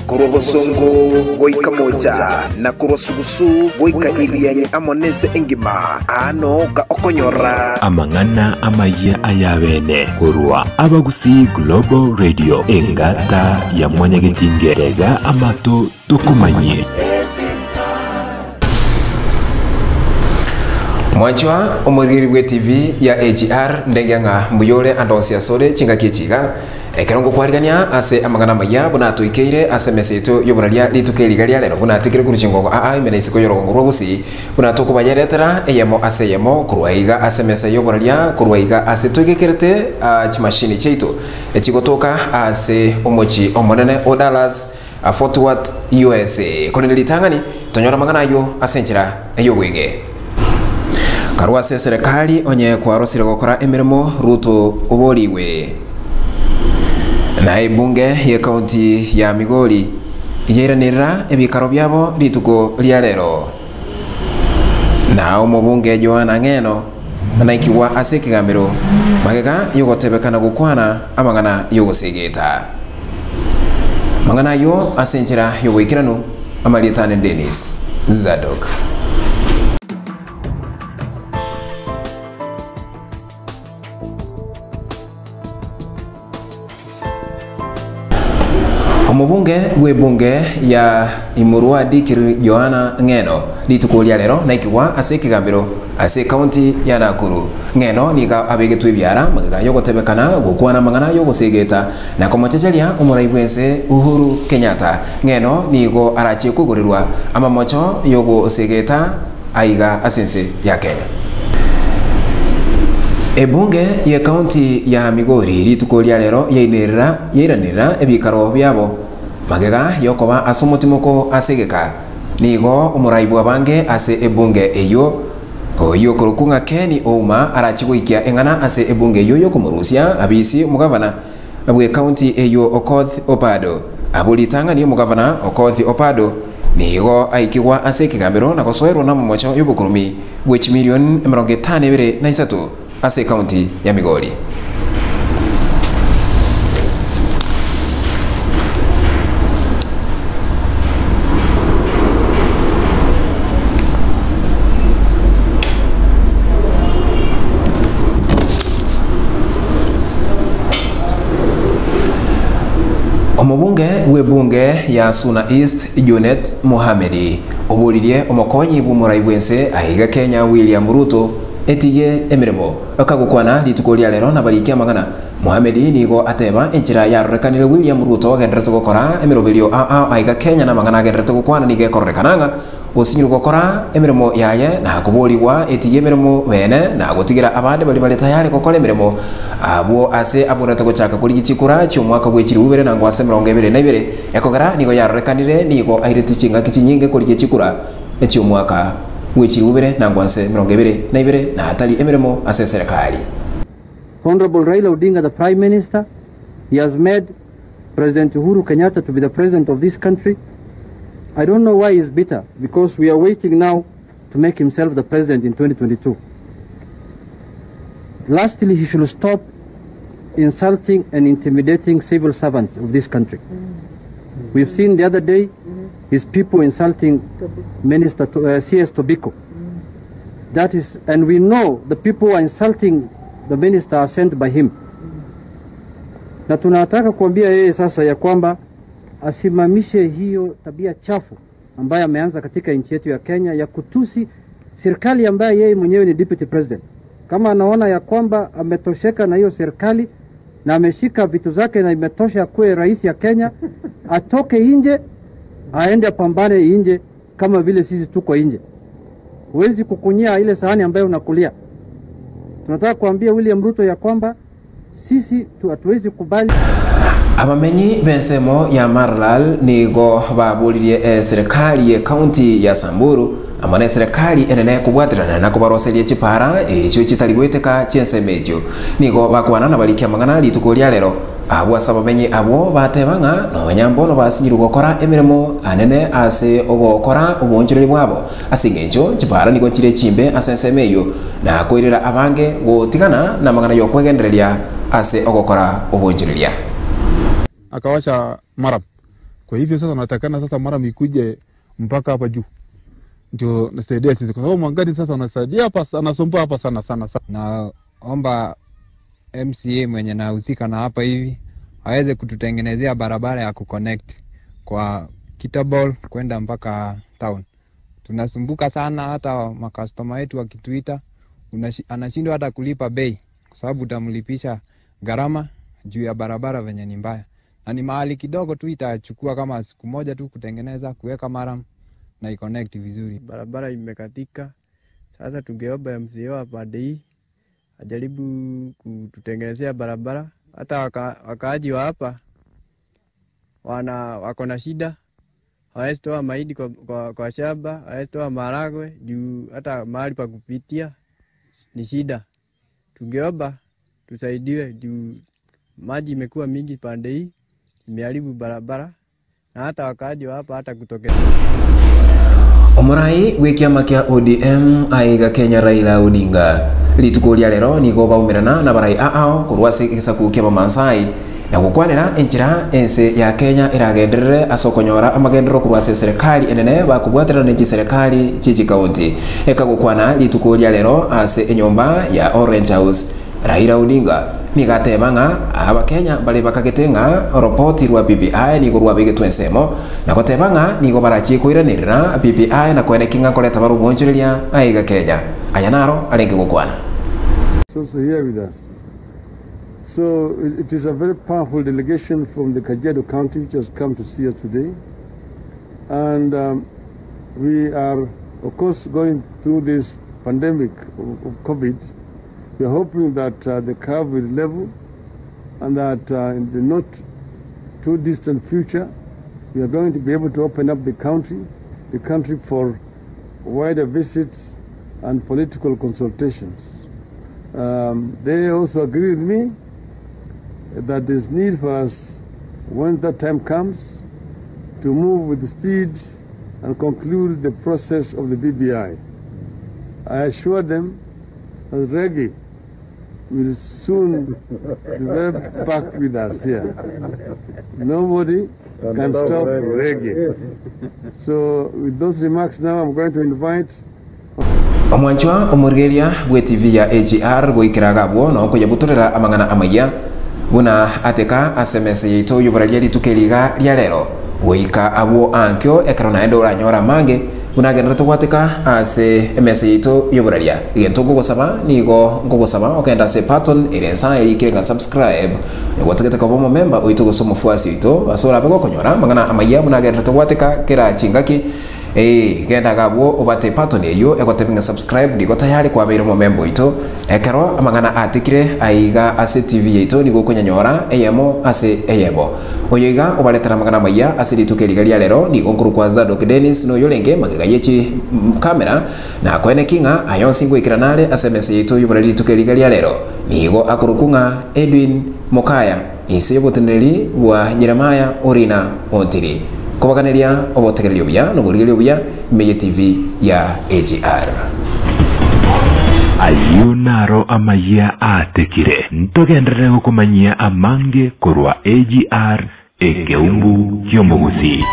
Kurobo songo goika moja na kurosugusu goika irianye amoneze engima ano ga okonyora amangana amaya ayabene kurwa abagusi Global Radio engata ya mwanyagetingerega amato tukumanye Mwanchwa umuriri TV ya AGR ndenganga mbuyole andonsia sore chinga kichiga ekerongo kwarigania ase amagana maya buna tuikeire ase meseto yoboralia litukerigalia lero buna tikire kuruchingo imene isiko yorongo robusi buna tukubayeretera eyemo ase yemo kurwaiga ase mesa yoboralia kurwaiga ase tuikekerete chimashini cheito echigotoka ase omochi omonene o Dallas Fort Worth USA koneli tangani tonyora magana yo asenchira eyogwege Karwa se serikali onye kwarosire gukora emirimo Ruto uboriwe na ibunge ye county ya Migori iyeranira ebikaro byabo lituko lya lero na umubunge Joana Ngeno anaikiwa asekigambiro magega yogotebekana gukwana amangana yogosegeta mangana yo asenjera yogwikirano amalitane Dennis Zadok Omubunge webunge ya Imurua Dikiri Joana Ngeno litukulia lero naikiwa ase kigambiro ase county ya Nakuru Ngeno niga abegetwe byara magaga yogotebekana gukwana mangana yogosegeta na komochechelia umuraibwense Uhuru Kenyatta Ngeno nigo arachi kugurirwa amamocho yogosegeta aiga asense ya Kenya Ebunge ye county ya Migori litukulia lero yeiranira ebikaro byabo magega yokoba asumutimoko asegeka nigo umuraibu abange ase ebunge eyo oyo kurukunga Keni Ouma arachigoikia engana ase ebunge eyo yokomurusia abisi mugavana abwe county eyo Okoth Opado abulitanga ni mugavana Okoth Opado nigo aikiwa ase kigambiro na kosoerwa na mumocho yobukurumi bwe million 53 ase county ya Migori Omubunge webunge ya Suna East Junet Mohamedi oburirie omokonyi bumuraibwense ahiga Kenya William Ruto etige emirimo akagukwana litukulia lero na barikia magana Mohamedi nigo ateba enchira yarekanire William Ruto genderete gukora emiroberio ahiga Kenya na magana genderete gukwana nige korrekananga osinyiru gukora emirimo yaye na kuburiwa etige emirimo bene na gutigira abande bali tayari gukora emirimo abo ase aburata guchaka kuri gikikura cyo mwaka gwekiri ubere na ngwase 22 yakogara nigo yarekanire nigo ahiriti chinga kichinyinge kuri gikikura ecyo mwaka gwekiri ubere na ngwase 22 na hatari emirimo ase serikali Honorable Raila Odinga, the Prime Minister, he has made President Uhuru Kenyatta to be the president of this country. I don't know why he's bitter, because we are waiting now to make himself the president in 2022. Lastly, he should stop insulting and intimidating civil servants of this country. We've seen the other day his people insulting Minister CS Tobiko. That is, and we know the people who are insulting the minister are sent by him. Na tunataka kuambia yeye sasa ya kwamba asimamishe hiyo tabia chafu ambayo ameanza katika nchi yetu ya Kenya ya kutusi serikali ambayo yeye mwenyewe ni deputy president. Kama anaona ya kwamba ametosheka na hiyo serikali na ameshika vitu zake na imetosha kuwe rais ya Kenya, atoke nje aende apambane nje kama vile sisi tuko nje. Huwezi kukunyia ile sahani ambayo unakulia. Tunataka kuambia William Ruto ya kwamba sisi hatuwezi kubali. Abamenyi bensemo ya Marlal nigo baburirie serikali ya county ya Samburu amane serikali enene kubwatirana na kubaroserie chipara echo chitaligweteka chensemejo nigo bakwana na balikia magana litukulia lero abo asabamenyi abo batebanga no nyambono basinyiru gukora emirimo anene ase ogokora obonjiriri bwabo asingejo chipara nigo chire chimbe asensemeyo na koirira abange gotigana na magana yokwegendereria ase ogokora obonjiriria akawasha marab Kwa hivyo sasa natakana sasa mara mikuje mpaka hapa juu. Ndio nasaidia sisi kwa sababu Mwangani sasa anasaidia hapa, anasumbua hapa sana. Naomba MCA mwenye nahusika na hapa hivi aweze kututengenezea barabara ya kuconnect kwa Kitabol kwenda mpaka town. Tunasumbuka sana, hata makastoma wetu wakituita anashindwa hata kulipa bei kwa sababu utamlipisha gharama juu ya barabara venye ni mbaya. Na ni mahali kidogo tu, itachukua kama siku moja tu kutengeneza, kuweka maram na i-connect vizuri. Barabara imekatika. Sasa tungeomba MCA hapa hii ajaribu kututengenezea barabara. Hata wakaaji wa hapa wako na shida. Hawezi toa mahindi kwa shamba, hawezi toa maharagwe juu hata mahali pa kupitia ni shida. Tungeomba tusaidiwe juu maji imekuwa mingi pande hii, imeharibu barabara na hata wakaaji wa hapa hata kutokea. Omurai w'ikiama kia ODM aiga Kenya Raila Odinga litukuria lero nigo baumirana na barai ao kurwasi gisaku kia Maasai na gukwanira enjira ense ya Kenya iragenderere asokonyora amagendero kurwasi serikali enene bakubwatira n'iki serikali chichi county ekagukwana litukuria lero ase enyomba ya Orange House. Raila Odinga nigatebanga abakenya bali bakagetenga report rwa BBI nigo rwa bigetwensemo na gotebanga nigo barachi kuiranirira BBI na kwerekinga koleta baru bonjoreria aiga Kenya ayanaro alenge gukwana. So here with us. So it is a very powerful delegation from the Kajiado County which has come to see us today, and we are of course going through this pandemic of COVID. We are hoping that the curve will level and that in the not too distant future we are going to be able to open up the country for wider visits and political consultations. They also agree with me that there is need for us, when that time comes, to move with speed and conclude the process of the BBI. I assure them that Reggae will soon be right back with us here. Nobody can stop Reggae. So with those remarks now, I'm going to invite Omwanchwa omurgeria bwe TV ya AGR goikiraga bwo no kuyabuturira amangana amaya buna ateka SMS yito yubaralia litukeliga lya lero goika abo ankyo ekarona endo ranyora mange buna genera tugwateka ase MS yito yubaralia gento gogosaba nigo gogosaba okenda se pattern irensa ikirenga subscribe egwategete ko bomo member oito gosomo fuasi yito asora bego konyora mangana amaya buna genera tugwateka kera chingaki genda gabo obate pattern eyo egotebinga subscribe digo tayari kwa bero mo member ito ekero amangana atikire aiga ase TV ito nigo kunyanyora eyemo ase eyebo oyiga obaletera amangana maya ase litukeliga lya lero ni onkuru kwa Zado Dennis no yolenge magiga yechi kamera na kwene kinga ayonsingo ikiranale SMS ito yubarali litukeliga lya lero nigo akurukunga Edwin Mokaya ise boteneri wa Jeremiah Orina Ontiri kubaganeria obotegererio bya no burigererio bya Meye TV ya AGR. Ayunaro amaya atekire ntogendere gukumanyia amange kurwa AGR ekeumbu kyomugusi.